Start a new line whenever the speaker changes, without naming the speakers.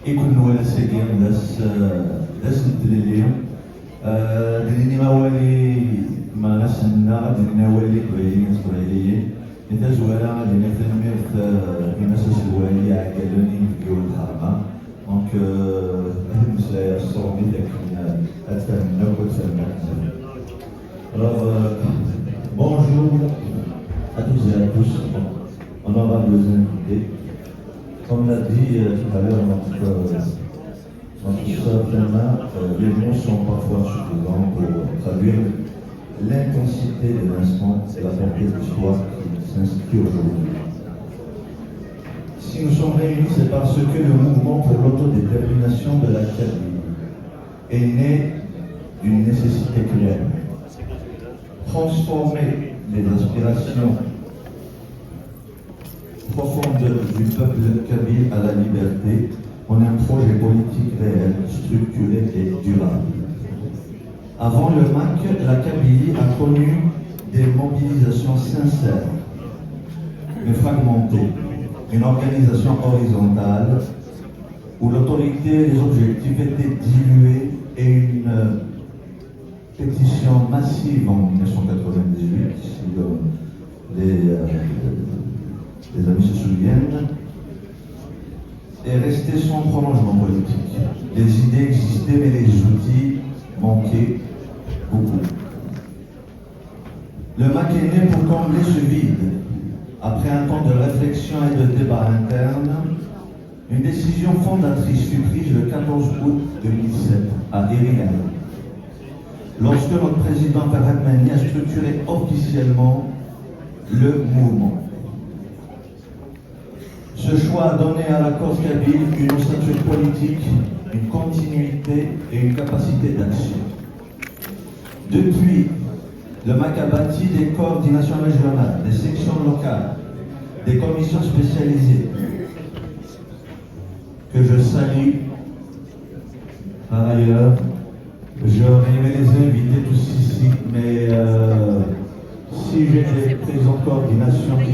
يكونوا ساكن داس الدليل دليل ما والي ما نسنا دليل والي كويلين إسرائيليين إنت زوالا دليل تنمير في مساس الوالي عقلوني في جول الحرمة دونك هذه المسألة الصعوبة لكن أتفهم نوع تفهم. Alors bonjour à tous et à tous, honorables invités. Comme l'a dit tout à l'heure notre sœur Firmin, les mots sont parfois suffisants pour traduire l'intensité de l'instant et la portée de l'histoire qui s'inscrit aujourd'hui. Si nous sommes réunis, c'est parce que le mouvement pour l'autodétermination de la Kabylie est né d'une nécessité claire. Transformer les aspirations profonde du peuple kabyle à la liberté en un projet politique réel, structuré et durable. Avant le MAC, la Kabylie a connu des mobilisations sincères, mais fragmentées, une organisation horizontale où l'autorité et les objectifs étaient dilués et une pétition massive en 1998, si les amis se souviennent, est resté sans prolongement politique. Les idées existaient, mais les outils manquaient beaucoup. Le MAC est né pour combler ce vide. Après un temps de réflexion et de débat interne, une décision fondatrice fut prise le 14 août 2007 à Irian, lorsque notre président Farhad Mehdi a structuré officiellement le mouvement. Ce choix a donné à la cause kabyle une ossature politique, une continuité et une capacité d'action. Depuis, le MAC a bâti des coordinations régionales, des sections locales, des commissions spécialisées, que je salue. Par ailleurs, j'aurais aimé les inviter tous ici, mais si j'ai des prises en coordination qui